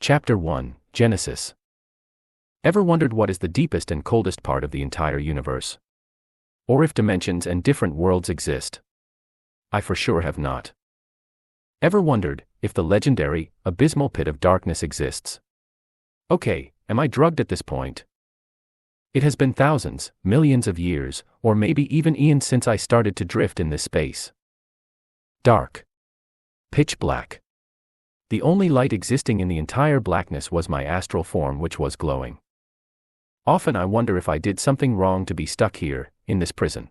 Chapter 1, Genesis. Ever wondered what is the deepest and coldest part of the entire universe? Or if dimensions and different worlds exist? I for sure have not. Ever wondered if the legendary, abysmal pit of darkness exists? Okay, am I drugged at this point? It has been thousands, millions of years, or maybe even eons since I started to drift in this space. Dark. Pitch black. The only light existing in the entire blackness was my astral form, which was glowing. Often I wonder if I did something wrong to be stuck here, in this prison.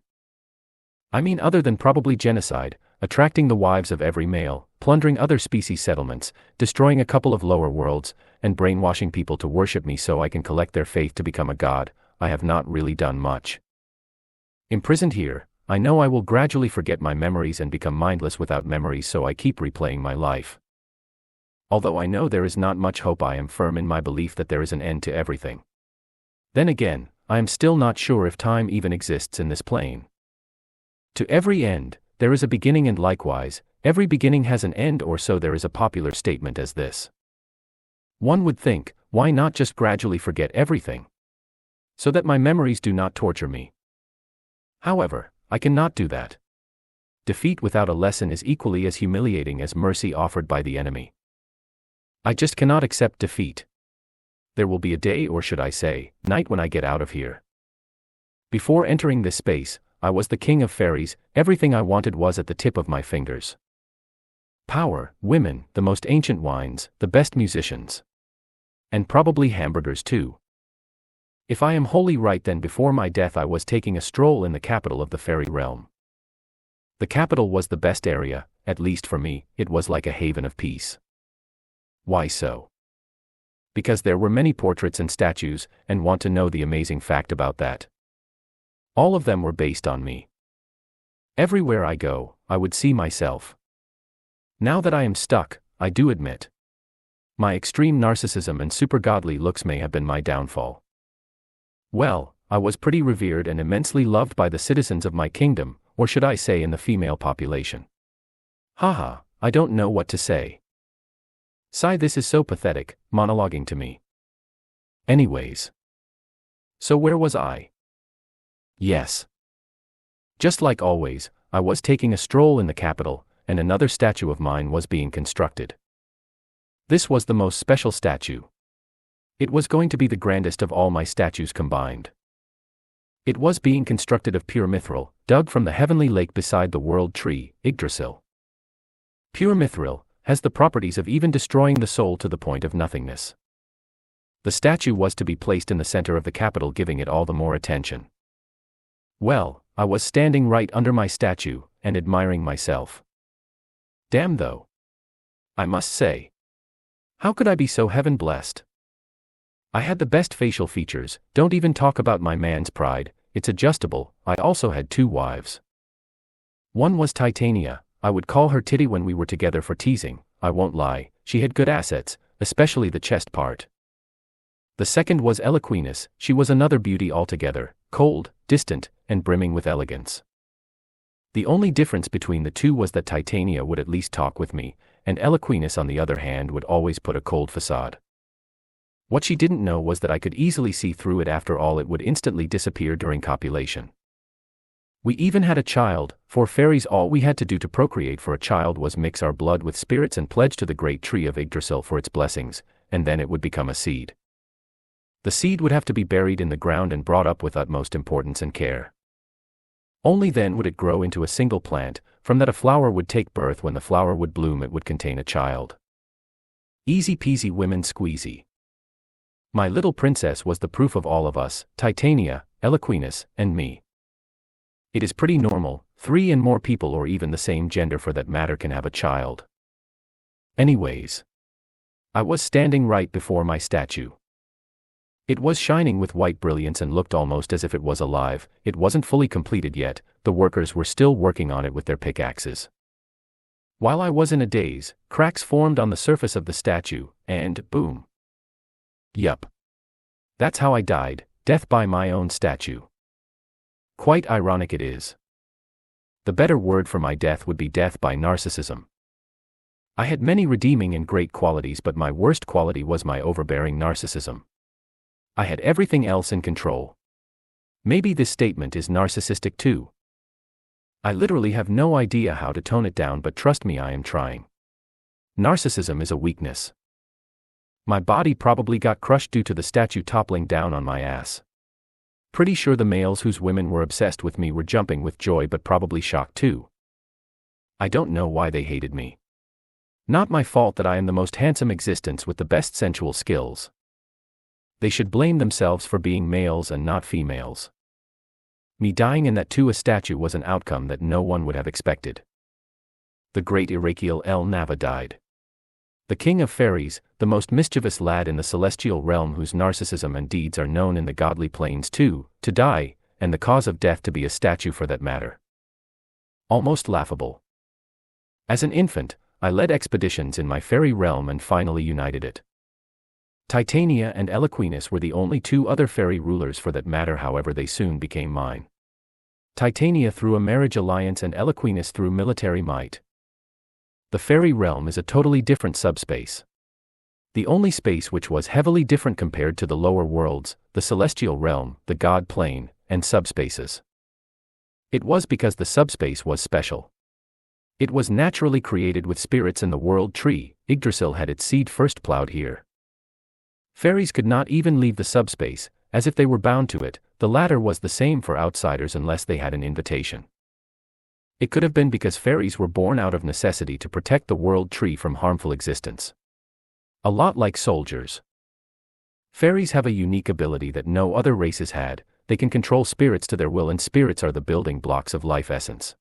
I mean, other than probably genocide, attracting the wives of every male, plundering other species settlements, destroying a couple of lower worlds, and brainwashing people to worship me so I can collect their faith to become a god. I have not really done much. Imprisoned here, I know I will gradually forget my memories and become mindless without memories, so I keep replaying my life. Although I know there is not much hope, I am firm in my belief that there is an end to everything. Then again, I am still not sure if time even exists in this plane. To every end, there is a beginning, and likewise, every beginning has an end, or so there is a popular statement as this. One would think, why not just gradually forget everything? So that my memories do not torture me. However, I cannot do that. Defeat without a lesson is equally as humiliating as mercy offered by the enemy. I just cannot accept defeat. There will be a day, or should I say, night, when I get out of here. Before entering this space, I was the king of Faries. Everything I wanted was at the tip of my fingers. Power, women, the most ancient wines, the best musicians. And probably hamburgers too. If I am wholly right, then before my death I was taking a stroll in the capital of the fairy realm. The capital was the best area, at least for me. It was like a haven of peace. Why so? Because there were many portraits and statues, and want to know the amazing fact about that? All of them were based on me. Everywhere I go, I would see myself. Now that I am stuck, I do admit, my extreme narcissism and supergodly looks may have been my downfall. Well, I was pretty revered and immensely loved by the citizens of my kingdom, or should I say in the female population. Haha, I don't know what to say. Sigh, this is so pathetic, monologuing to me. Anyways. So where was I? Yes. Just like always, I was taking a stroll in the capital, and another statue of mine was being constructed. This was the most special statue. It was going to be the grandest of all my statues combined. It was being constructed of pure mithril, dug from the heavenly lake beside the world tree, Yggdrasil. Pure mithril has the properties of even destroying the soul to the point of nothingness. The statue was to be placed in the center of the capital, giving it all the more attention. Well, I was standing right under my statue, and admiring myself. Damn though. I must say. How could I be so heaven-blessed? I had the best facial features, don't even talk about my man's pride, it's adjustable. I also had 2 wives. One was Titania. I would call her Titty when we were together for teasing. I won't lie, she had good assets, especially the chest part. The second was Eloquenus. She was another beauty altogether, cold, distant, and brimming with elegance. The only difference between the two was that Titania would at least talk with me, and Eloquenus on the other hand would always put a cold facade. What she didn't know was that I could easily see through it. After all, it would instantly disappear during copulation. We even had a child. For fairies, all we had to do to procreate for a child was mix our blood with spirits and pledge to the great tree of Yggdrasil for its blessings, and then it would become a seed. The seed would have to be buried in the ground and brought up with utmost importance and care. Only then would it grow into a single plant. From that a flower would take birth. When the flower would bloom, it would contain a child. Easy peasy women squeezy. My little princess was the proof of all of us, Titania, Eloquenus, and me. It is pretty normal, 3 and more people, or even the same gender for that matter, can have a child. Anyways. I was standing right before my statue. It was shining with white brilliance and looked almost as if it was alive. It wasn't fully completed yet, the workers were still working on it with their pickaxes. While I was in a daze, cracks formed on the surface of the statue, and boom. Yup. That's how I died, death by my own statue. Quite ironic it is. The better word for my death would be death by narcissism. I had many redeeming and great qualities, but my worst quality was my overbearing narcissism. I had everything else in control. Maybe this statement is narcissistic too. I literally have no idea how to tone it down, but trust me, I am trying. Narcissism is a weakness. My body probably got crushed due to the statue toppling down on my ass. Pretty sure the males whose women were obsessed with me were jumping with joy, but probably shocked too. I don't know why they hated me. Not my fault that I am the most handsome existence with the best sensual skills. They should blame themselves for being males and not females. Me dying in that too a statue was an outcome that no one would have expected. The great Irakiel El Nava died. The king of Faries, the most mischievous lad in the celestial realm, whose narcissism and deeds are known in the godly planes too, to die, and the cause of death to be a statue for that matter. Almost laughable. As an infant, I led expeditions in my fairy realm and finally united it. Titania and Eloquenus were the only two other fairy rulers for that matter, however they soon became mine. Titania through a marriage alliance and Eloquenus through military might. The fairy realm is a totally different subspace. The only space which was heavily different compared to the lower worlds, the celestial realm, the god plane, and subspaces. It was because the subspace was special. It was naturally created with spirits in the world tree. Yggdrasil had its seed first plowed here. Fairies could not even leave the subspace, as if they were bound to it. The latter was the same for outsiders unless they had an invitation. It could have been because fairies were born out of necessity to protect the world tree from harmful existence. A lot like soldiers. Fairies have a unique ability that no other races had. They can control spirits to their will, and spirits are the building blocks of life essence.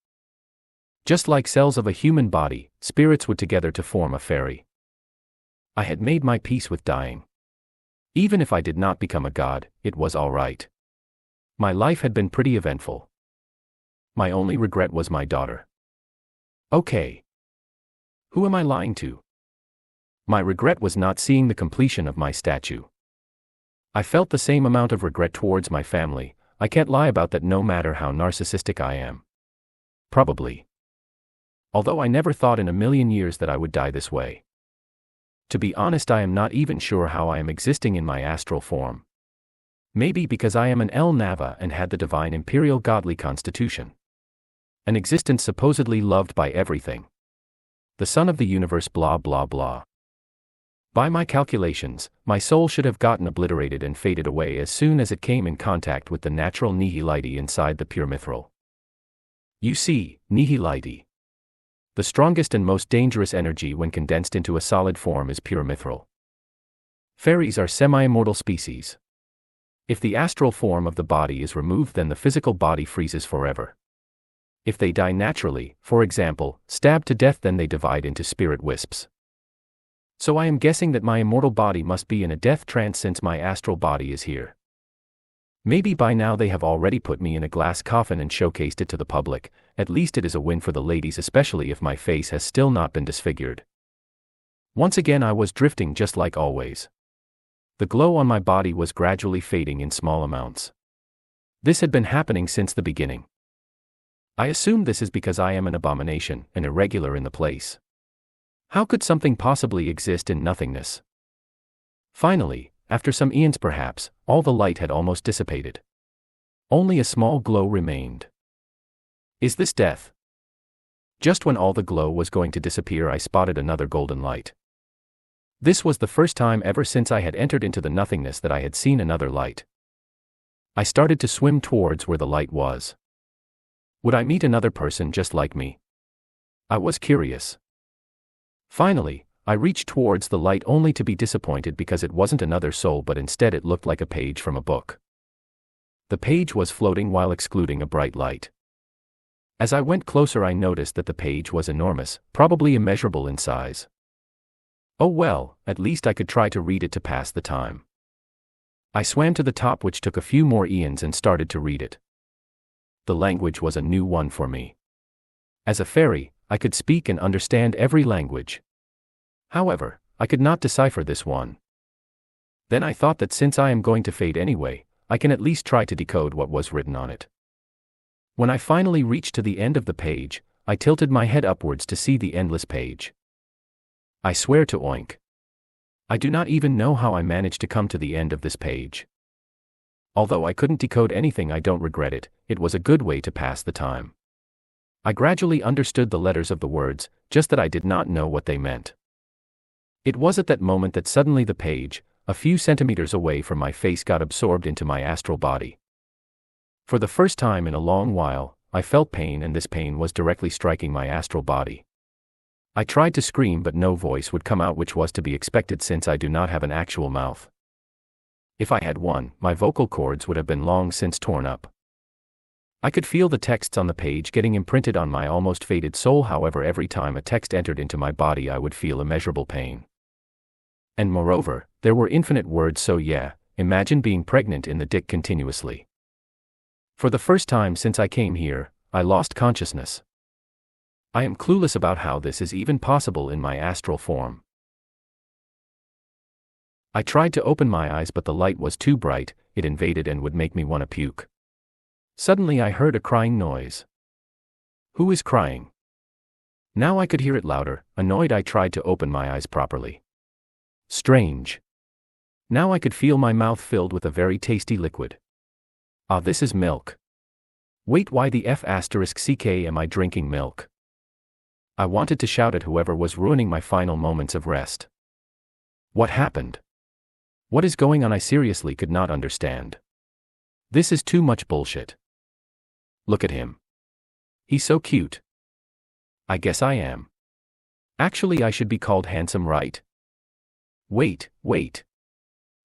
Just like cells of a human body, spirits would together to form a fairy. I had made my peace with dying. Even if I did not become a god, it was all right. My life had been pretty eventful. My only regret was my daughter. Okay. Who am I lying to? My regret was not seeing the completion of my statue. I felt the same amount of regret towards my family. I can't lie about that, no matter how narcissistic I am. Probably. Although I never thought in a million years that I would die this way. To be honest, I am not even sure how I am existing in my astral form. Maybe because I am an El Nava and had the divine imperial godly constitution. An existence supposedly loved by everything. The son of the universe, blah blah blah. By my calculations, my soul should have gotten obliterated and faded away as soon as it came in contact with the natural nihility inside the pure mithril. You see, nihility. The strongest and most dangerous energy when condensed into a solid form is pure mithril. Fairies are semi-immortal species. If the astral form of the body is removed, then the physical body freezes forever. If they die naturally, for example, stabbed to death, then they divide into spirit wisps. So I am guessing that my immortal body must be in a death trance since my astral body is here. Maybe by now they have already put me in a glass coffin and showcased it to the public. At least it is a win for the ladies, especially if my face has still not been disfigured. Once again I was drifting just like always. The glow on my body was gradually fading in small amounts. This had been happening since the beginning. I assume this is because I am an abomination, an irregular in the place. How could something possibly exist in nothingness? Finally, after some eons perhaps, all the light had almost dissipated. Only a small glow remained. Is this death? Just when all the glow was going to disappear, I spotted another golden light. This was the first time ever since I had entered into the nothingness that I had seen another light. I started to swim towards where the light was. Would I meet another person just like me? I was curious. Finally, I reached towards the light only to be disappointed because it wasn't another soul, but instead it looked like a page from a book. The page was floating while excluding a bright light. As I went closer, I noticed that the page was enormous, probably immeasurable in size. Oh well, at least I could try to read it to pass the time. I swam to the top, which took a few more eons, and started to read it. The language was a new one for me. As a fairy, I could speak and understand every language. However, I could not decipher this one. Then I thought that since I am going to fade anyway, I can at least try to decode what was written on it. When I finally reached to the end of the page, I tilted my head upwards to see the endless page. I swear to oink. I do not even know how I managed to come to the end of this page. Although I couldn't decode anything, I don't regret it. It was a good way to pass the time. I gradually understood the letters of the words, just that I did not know what they meant. It was at that moment that suddenly the page, a few centimeters away from my face, got absorbed into my astral body. For the first time in a long while, I felt pain, and this pain was directly striking my astral body. I tried to scream, but no voice would come out, which was to be expected since I do not have an actual mouth. If I had one, my vocal cords would have been long since torn up. I could feel the texts on the page getting imprinted on my almost faded soul. However, every time a text entered into my body, I would feel immeasurable pain. And moreover, there were infinite words, so yeah, imagine being pregnant in the dick continuously. For the first time since I came here, I lost consciousness. I am clueless about how this is even possible in my astral form. I tried to open my eyes, but the light was too bright, it invaded and would make me want to puke. Suddenly I heard a crying noise. Who is crying? Now I could hear it louder. Annoyed, I tried to open my eyes properly. Strange. Now I could feel my mouth filled with a very tasty liquid. Ah, this is milk. Wait, why the f***ck am I drinking milk? I wanted to shout at whoever was ruining my final moments of rest. What happened? What is going on? I seriously could not understand. This is too much bullshit. Look at him. He's so cute. I guess I am. Actually, I should be called handsome, right? Wait.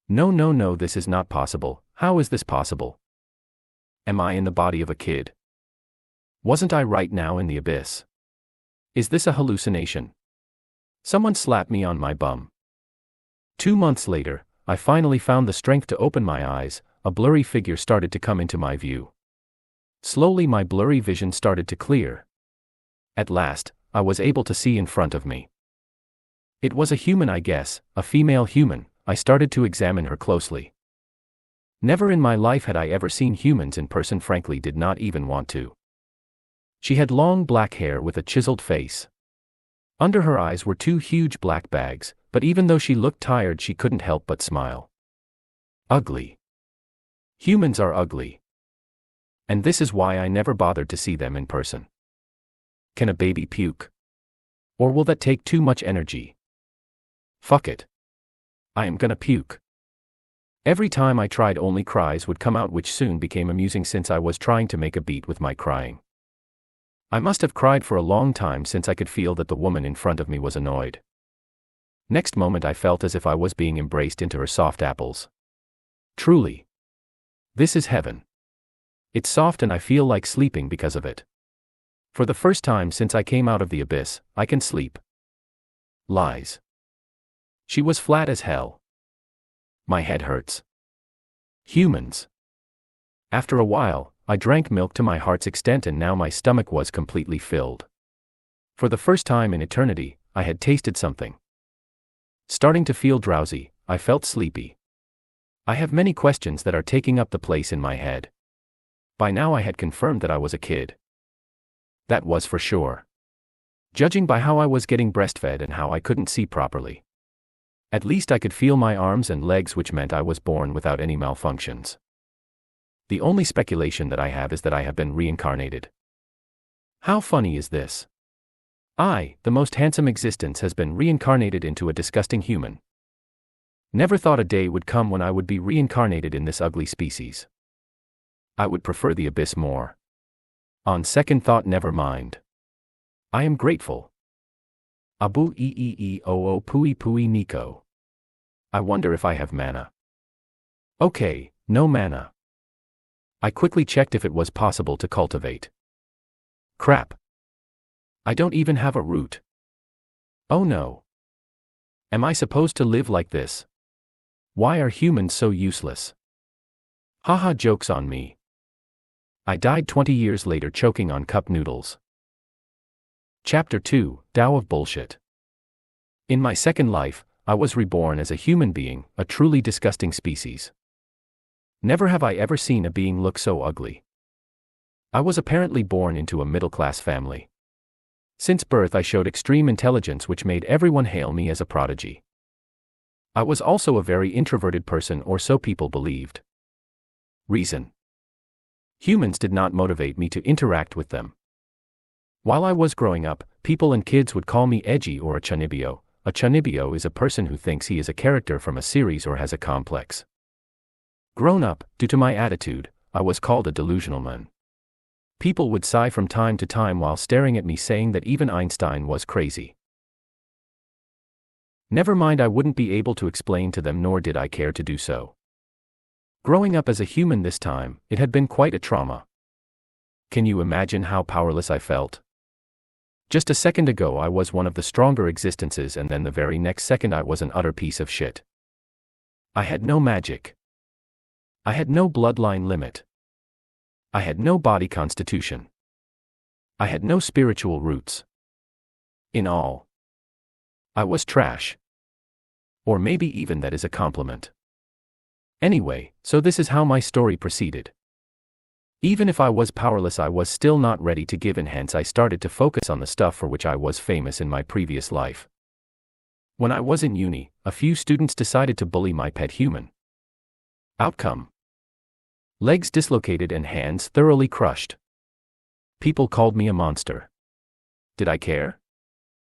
No, this is not possible. How is this possible? Am I in the body of a kid? Wasn't I right now in the abyss? Is this a hallucination? Someone slapped me on my bum. 2 months later, I finally found the strength to open my eyes. A blurry figure started to come into my view. Slowly my blurry vision started to clear. At last, I was able to see in front of me. It was a human, I guess, a female human. I started to examine her closely. Never in my life had I ever seen humans in person, frankly did not even want to. She had long black hair with a chiseled face. Under her eyes were 2 huge black bags, but even though she looked tired, she couldn't help but smile. Ugly. Humans are ugly. And this is why I never bothered to see them in person. Can a baby puke? Or will that take too much energy? Fuck it. I am gonna puke. Every time I tried, only cries would come out, which soon became amusing since I was trying to make a beat with my crying. I must have cried for a long time since I could feel that the woman in front of me was annoyed. Next moment I felt as if I was being embraced into her soft apples. Truly. This is heaven. It's soft and I feel like sleeping because of it. For the first time since I came out of the abyss, I can sleep. Lies. She was flat as hell. My head hurts. Humans. After a while, I drank milk to my heart's extent and now my stomach was completely filled. For the first time in eternity, I had tasted something. Starting to feel drowsy, I felt sleepy. I have many questions that are taking up the place in my head. By now I had confirmed that I was a kid. That was for sure. Judging by how I was getting breastfed and how I couldn't see properly. At least I could feel my arms and legs, which meant I was born without any malfunctions. The only speculation that I have is that I have been reincarnated. How funny is this? I, the most handsome existence, has been reincarnated into a disgusting human. Never thought a day would come when I would be reincarnated in this ugly species. I would prefer the abyss more. On second thought, never mind. I am grateful. Abu oo pui pui Nico. I wonder if I have mana. Okay, no mana. I quickly checked if it was possible to cultivate. Crap. I don't even have a root. Oh no. Am I supposed to live like this? Why are humans so useless? Haha, joke's on me. I died 20 years later choking on cup noodles. Chapter 2, Tao of Bullshit. In my second life, I was reborn as a human being, a truly disgusting species. Never have I ever seen a being look so ugly. I was apparently born into a middle-class family. Since birth I showed extreme intelligence which made everyone hail me as a prodigy. I was also a very introverted person, or so people believed. Reason: humans did not motivate me to interact with them. While I was growing up, people and kids would call me edgy or a chanibio. A chanibio is a person who thinks he is a character from a series or has a complex. Grown up, due to my attitude, I was called a delusional man. People would sigh from time to time while staring at me, saying that even Einstein was crazy. Never mind, I wouldn't be able to explain to them, nor did I care to do so. Growing up as a human this time, it had been quite a trauma. Can you imagine how powerless I felt? Just a second ago I was one of the stronger existences, and then the very next second I was an utter piece of shit. I had no magic. I had no bloodline limit. I had no body constitution. I had no spiritual roots. In all, I was trash. Or maybe even that is a compliment. Anyway, so this is how my story proceeded. Even if I was powerless, I was still not ready to give in, hence I started to focus on the stuff for which I was famous in my previous life. When I was in uni, a few students decided to bully my pet human. Outcome: legs dislocated and hands thoroughly crushed. People called me a monster. Did I care?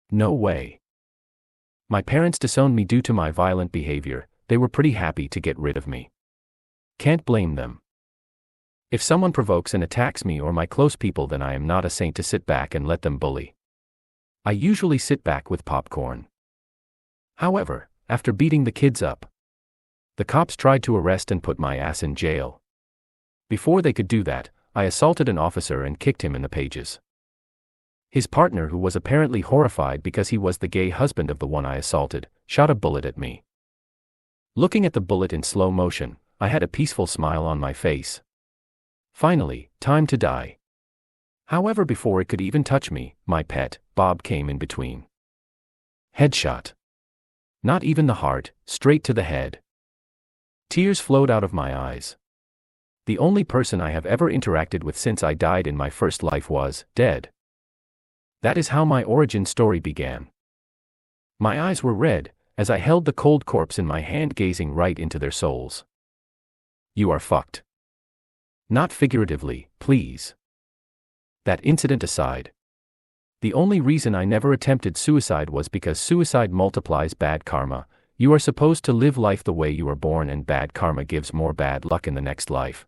No way. My parents disowned me due to my violent behavior. They were pretty happy to get rid of me. Can't blame them. If someone provokes and attacks me or my close people, then I am not a saint to sit back and let them bully. I usually sit back with popcorn. However, after beating the kids up, the cops tried to arrest and put my ass in jail. Before they could do that, I assaulted an officer and kicked him in the pages. His partner, who was apparently horrified because he was the gay husband of the one I assaulted, shot a bullet at me. Looking at the bullet in slow motion, I had a peaceful smile on my face. Finally, time to die. However, before it could even touch me, my pet, Bob, came in between. Headshot. Not even the heart, straight to the head. Tears flowed out of my eyes. The only person I have ever interacted with since I died in my first life was dead. That is how my origin story began. My eyes were red, as I held the cold corpse in my hand, gazing right into their souls. You are fucked. Not figuratively, please. That incident aside, the only reason I never attempted suicide was because suicide multiplies bad karma. You are supposed to live life the way you are born, and bad karma gives more bad luck in the next life.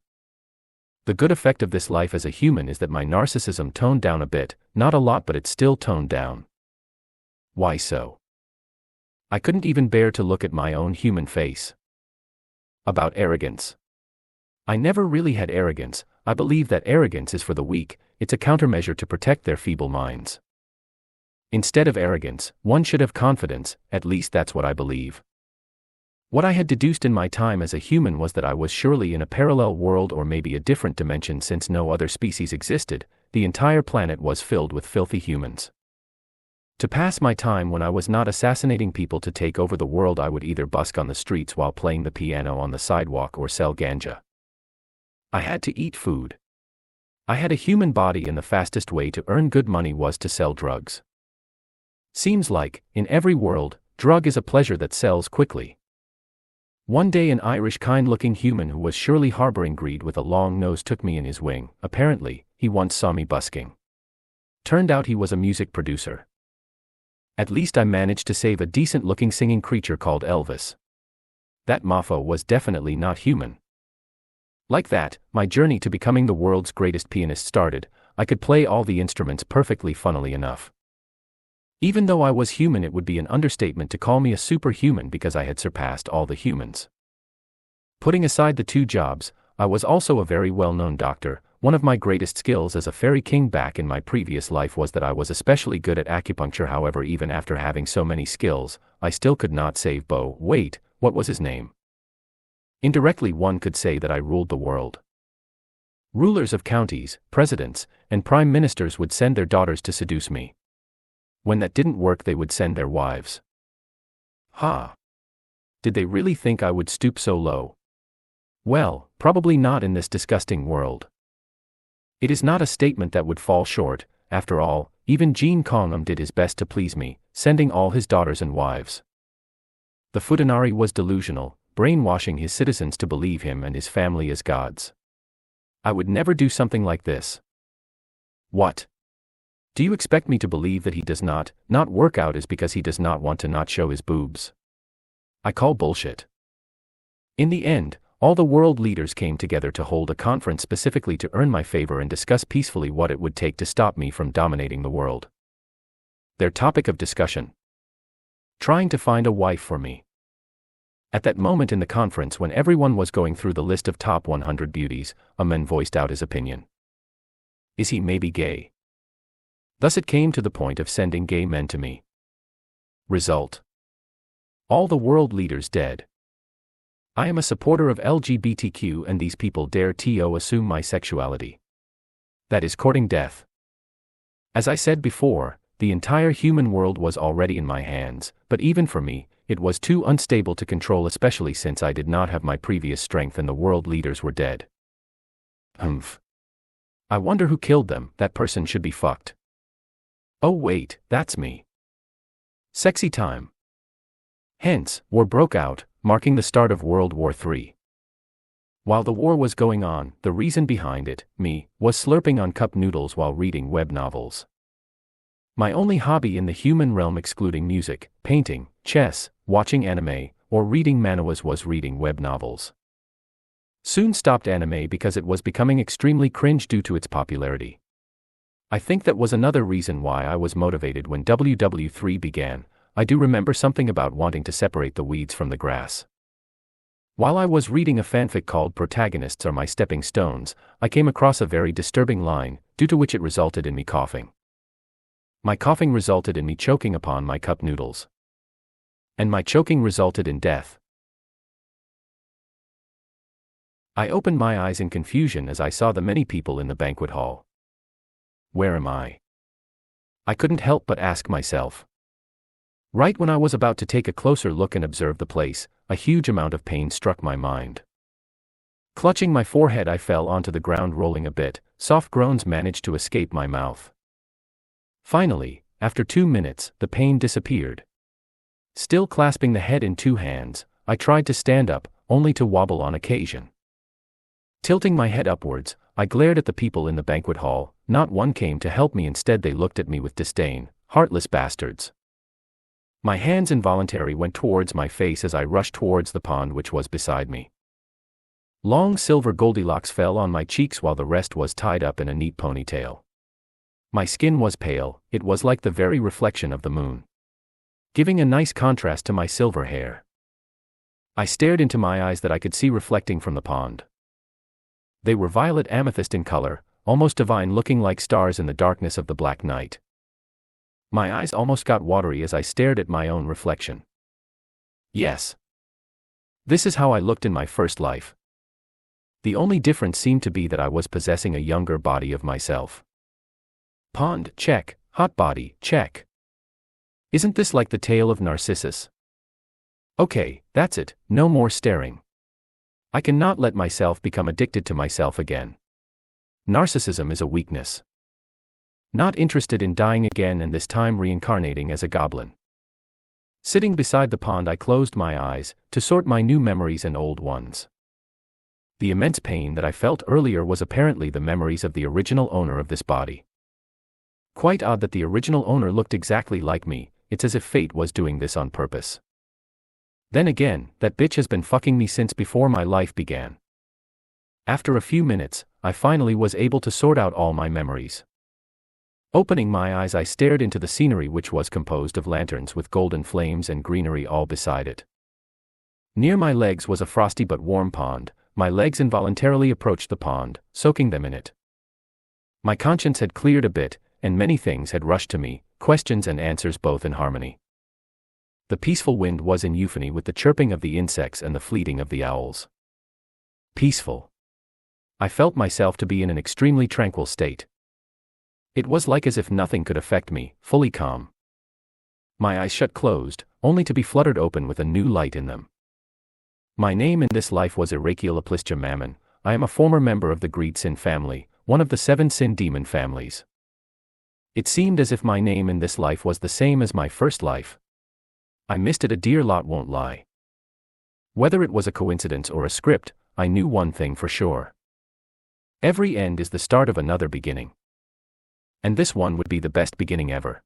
The good effect of this life as a human is that my narcissism toned down a bit, not a lot, but it's still toned down. Why so? I couldn't even bear to look at my own human face. About arrogance. I never really had arrogance. I believe that arrogance is for the weak. It's a countermeasure to protect their feeble minds. Instead of arrogance, one should have confidence, at least that's what I believe. What I had deduced in my time as a human was that I was surely in a parallel world, or maybe a different dimension, since no other species existed. The entire planet was filled with filthy humans. To pass my time when I was not assassinating people to take over the world, I would either busk on the streets while playing the piano on the sidewalk or sell ganja. I had to eat food. I had a human body, and the fastest way to earn good money was to sell drugs. Seems like, in every world, drug is a pleasure that sells quickly. One day an Irish kind-looking human who was surely harboring greed with a long nose took me in his wing. Apparently, he once saw me busking. Turned out he was a music producer. At least I managed to save a decent-looking singing creature called Elvis. That mofo was definitely not human. Like that, my journey to becoming the world's greatest pianist started. I could play all the instruments perfectly, funnily enough. Even though I was human, it would be an understatement to call me a superhuman because I had surpassed all the humans. Putting aside the two jobs, I was also a very well-known doctor. One of my greatest skills as a fairy king back in my previous life was that I was especially good at acupuncture. However, even after having so many skills, I still could not save Bo. Wait, what was his name? Indirectly, one could say that I ruled the world. Rulers of counties, presidents, and prime ministers would send their daughters to seduce me. When that didn't work, they would send their wives. Ha! Did they really think I would stoop so low? Well, probably not in this disgusting world. It is not a statement that would fall short. After all, even Jean Kongham did his best to please me, sending all his daughters and wives. The Futanari was delusional, brainwashing his citizens to believe him and his family as gods. I would never do something like this. What? Do you expect me to believe that he does not work out is because he does not want to not show his boobs? I call bullshit. In the end, all the world leaders came together to hold a conference specifically to earn my favor and discuss peacefully what it would take to stop me from dominating the world. Their topic of discussion: trying to find a wife for me. At that moment in the conference when everyone was going through the list of top 100 beauties, a man voiced out his opinion. Is he maybe gay? Thus it came to the point of sending gay men to me. Result: all the world leaders dead. I am a supporter of LGBTQ and these people dare to assume my sexuality. That is courting death. As I said before, the entire human world was already in my hands, but even for me, it was too unstable to control, especially since I did not have my previous strength and the world leaders were dead. I wonder who killed them. That person should be fucked. Oh wait, that's me. Sexy time. Hence, war broke out, marking the start of World War III. While the war was going on, the reason behind it, me, was slurping on cup noodles while reading web novels. My only hobby in the human realm excluding music, painting, chess, watching anime, or reading manhwas was reading web novels. Soon stopped anime because it was becoming extremely cringe due to its popularity. I think that was another reason why I was motivated when WW3 began. I do remember something about wanting to separate the weeds from the grass. While I was reading a fanfic called Protagonists Are My Stepping Stones, I came across a very disturbing line, due to which it resulted in me coughing. My coughing resulted in me choking upon my cup noodles. And my choking resulted in death. I opened my eyes in confusion as I saw the many people in the banquet hall. Where am I? I couldn't help but ask myself. Right when I was about to take a closer look and observe the place, a huge amount of pain struck my mind. Clutching my forehead, I fell onto the ground, rolling a bit. Soft groans managed to escape my mouth. Finally, after 2 minutes, the pain disappeared. Still clasping the head in 2 hands, I tried to stand up, only to wobble on occasion. Tilting my head upwards, I glared at the people in the banquet hall. Not one came to help me. Instead they looked at me with disdain. Heartless bastards. My hands involuntarily went towards my face as I rushed towards the pond which was beside me. Long silver Goldilocks fell on my cheeks while the rest was tied up in a neat ponytail. My skin was pale, it was like the very reflection of the moon, giving a nice contrast to my silver hair. I stared into my eyes that I could see reflecting from the pond. They were violet amethyst in color, almost divine, looking like stars in the darkness of the black night. My eyes almost got watery as I stared at my own reflection. Yes. This is how I looked in my first life. The only difference seemed to be that I was possessing a younger body of myself. Pond, check. Hot body, check. Isn't this like the tale of Narcissus? Okay, that's it, no more staring. I cannot let myself become addicted to myself again. Narcissism is a weakness. Not interested in dying again and this time reincarnating as a goblin. Sitting beside the pond, I closed my eyes to sort my new memories and old ones. The immense pain that I felt earlier was apparently the memories of the original owner of this body. Quite odd that the original owner looked exactly like me. It's as if fate was doing this on purpose. Then again, that bitch has been fucking me since before my life began. After a few minutes, I finally was able to sort out all my memories. Opening my eyes, I stared into the scenery, which was composed of lanterns with golden flames and greenery all beside it. Near my legs was a frosty but warm pond. My legs involuntarily approached the pond, soaking them in it. My conscience had cleared a bit, and many things had rushed to me, questions and answers both in harmony. The peaceful wind was in euphony with the chirping of the insects and the fleeting of the owls. Peaceful. I felt myself to be in an extremely tranquil state. It was like as if nothing could affect me, fully calm. My eyes shut closed, only to be fluttered open with a new light in them. My name in this life was Irakialaplistia Mammon. I am a former member of the Greed Sin family, one of the 7 sin demon families. It seemed as if my name in this life was the same as my first life. I missed it a dear lot, won't lie. Whether it was a coincidence or a script, I knew one thing for sure. Every end is the start of another beginning. And this one would be the best beginning ever.